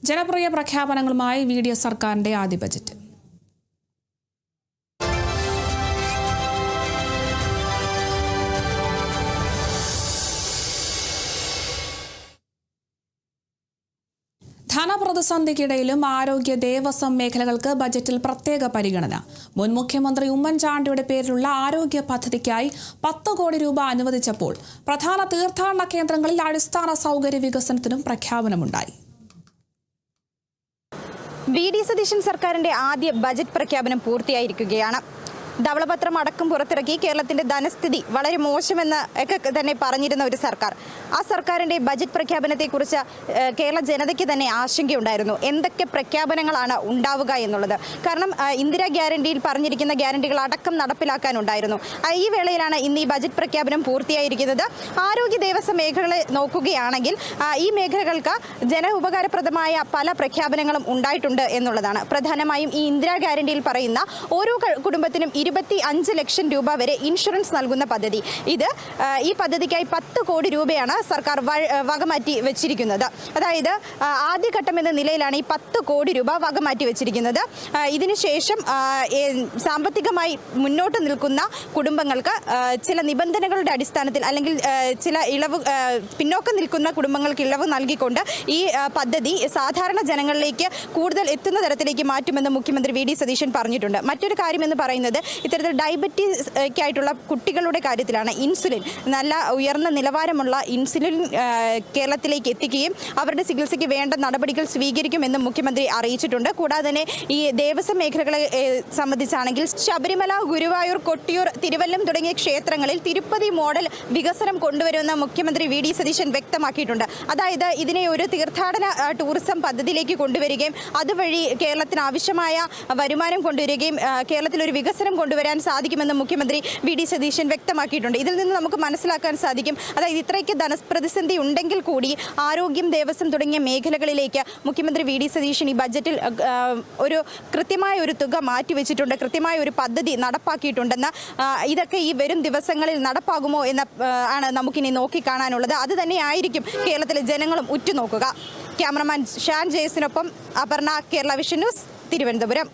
ജനപ്രിയ പ്രഖ്യാപനങ്ങളുമായി VDS സർക്കാരിന്റെ ആദ്യ ബജറ്റ്. ധനപ്രതിസന്ധിക്കിടയിലും ആരോഗ്യ ദേവസ്വം മേഖലകൾക്ക് ബജറ്റിൽ പ്രത്യേക പരിഗണന. മുൻ മുഖ്യമന്ത്രി ഉമ്മൻചാണ്ടിയുടെ പേരിലുള്ള ആരോഗ്യ പദ്ധതിക്കായി 10 കോടി രൂപ അനുവദിച്ചപ്പോൾ പ്രധാന തീർത്ഥാടന കേന്ദ്രങ്ങളിൽ അടിസ്ഥാന സൗകര്യ വികസനത്തിനും പ്രഖ്യാപനമുണ്ടായി. VD സതീശൻ സർക്കാരിന്റെ ആദ്യ ബജറ്റ് പ്രഖ്യാപനം പൂർത്തിയായിരിക്കുകയാണ്. ധവളപത്രം അടക്കം പുറത്തിറക്കി കേരളത്തിന്റെ ധനസ്ഥിതി വളരെ മോശമെന്ന് ഒക്കെ തന്നെ പറഞ്ഞിരുന്ന ഒരു സർക്കാർ, ആ സർക്കാരിന്റെ ബജറ്റ് പ്രഖ്യാപനത്തെക്കുറിച്ച് കേരള ജനതയ്ക്ക് തന്നെ ആശങ്കയുണ്ടായിരുന്നു. എന്തൊക്കെ പ്രഖ്യാപനങ്ങളാണ് ഉണ്ടാവുക എന്നുള്ളത്. കാരണം ഇന്ദിരാ ഗ്യാരണ്ടിയിൽ പറഞ്ഞിരിക്കുന്ന ഗ്യാരണ്ടികൾ അടക്കം നടപ്പിലാക്കാനുണ്ടായിരുന്നു. ഈ വേളയിലാണ് ഇന്ന് ഈ ബജറ്റ് പ്രഖ്യാപനം പൂർത്തിയായിരിക്കുന്നത്. ആരോഗ്യ ദേവസ്വം മേഖലകളെ നോക്കുകയാണെങ്കിൽ ഈ മേഖലകൾക്ക് ജന ഉപകാരപ്രദമായ പല പ്രഖ്യാപനങ്ങളും ഉണ്ടായിട്ടുണ്ട് എന്നുള്ളതാണ്. പ്രധാനമായും ഈ ഇന്ദിരാ ഗ്യാരണ്ടിയിൽ പറയുന്ന ഓരോ കുടുംബത്തിനും 25 ലക്ഷം രൂപ വരെ ഇൻഷുറൻസ് നൽകുന്ന പദ്ധതി. ഈ പദ്ധതിക്കായി 10 കോടി രൂപയാണ് സർക്കാർ വകമാറ്റി വെച്ചിരിക്കുന്നത്. അതായത് ആദ്യഘട്ടം എന്ന നിലയിലാണ് ഈ 10 കോടി രൂപ വകമാറ്റി വെച്ചിരിക്കുന്നത്. ഇതിനുശേഷം സാമ്പത്തികമായി മുന്നോട്ട് നിൽക്കുന്ന കുടുംബങ്ങൾക്ക് ചില നിബന്ധനകളുടെ അടിസ്ഥാനത്തിൽ അല്ലെങ്കിൽ ചില ഇളവ്, പിന്നോക്കം നിൽക്കുന്ന കുടുംബങ്ങൾക്ക് ഇളവ് നൽകിക്കൊണ്ട് ഈ പദ്ധതി സാധാരണ ജനങ്ങളിലേക്ക് കൂടുതൽ എത്തുന്ന തരത്തിലേക്ക് മാറ്റുമെന്ന് മുഖ്യമന്ത്രി VD സതീശൻ പറഞ്ഞിട്ടുണ്ട്. മറ്റൊരു കാര്യമെന്ന് പറയുന്നത് ഇത്തരത്തിൽ ഡയബറ്റീസായിട്ടുള്ള കുട്ടികളുടെ കാര്യത്തിലാണ്. ഇൻസുലിൻ, നല്ല ഉയർന്ന നിലവാരമുള്ള ഇൻസുലിൻ കേരളത്തിലേക്ക് എത്തിക്കുകയും അവരുടെ ചികിത്സയ്ക്ക് വേണ്ട നടപടികൾ സ്വീകരിക്കുമെന്നും മുഖ്യമന്ത്രി അറിയിച്ചിട്ടുണ്ട്. കൂടാതെ തന്നെ ഈ ദേവസ്വം മേഖലകളെ സംബന്ധിച്ചാണെങ്കിൽ ശബരിമല, ഗുരുവായൂർ, കൊട്ടിയൂർ, തിരുവല്ലം തുടങ്ങിയ ക്ഷേത്രങ്ങളിൽ തിരുപ്പതി മോഡൽ വികസനം കൊണ്ടുവരുമെന്ന് മുഖ്യമന്ത്രി VD സതീശൻ വ്യക്തമാക്കിയിട്ടുണ്ട്. അതായത് ഇതിനെ ഒരു തീർത്ഥാടന ടൂറിസം പദ്ധതിയിലേക്ക് കൊണ്ടുവരികയും അതുവഴി കേരളത്തിന് ആവശ്യമായ വരുമാനം കൊണ്ടുവരികയും കേരളത്തിൽ ഒരു വികസനം കൊണ്ടുവരാൻ സാധിക്കുമെന്ന് മുഖ്യമന്ത്രി VD സതീശൻ വ്യക്തമാക്കിയിട്ടുണ്ട്. ഇതിൽ നിന്ന് നമുക്ക് മനസ്സിലാക്കാൻ സാധിക്കും, അതായത് ഇത്രയ്ക്ക് ധനപ്രതിസന്ധി ഉണ്ടെങ്കിൽ കൂടി ആരോഗ്യം, ദേവസ്വം തുടങ്ങിയ മേഖലകളിലേക്ക് മുഖ്യമന്ത്രി VD സതീശൻ ഈ ബജറ്റിൽ ഒരു കൃത്യമായ ഒരു തുക മാറ്റിവെച്ചിട്ടുണ്ട്, കൃത്യമായ ഒരു പദ്ധതി നടപ്പാക്കിയിട്ടുണ്ടെന്ന്. ഇതൊക്കെ ഈ വരും ദിവസങ്ങളിൽ നടപ്പാകുമോ എന്ന് ആണ് നമുക്കിനി നോക്കിക്കാണാനുള്ളത്. അത് തന്നെയായിരിക്കും കേരളത്തിലെ ജനങ്ങളും ഉറ്റുനോക്കുക. ക്യാമറമാൻ ഷാൻ ജയസിനൊപ്പം അപർണ, കേരള വിഷൻ ന്യൂസ്, തിരുവനന്തപുരം.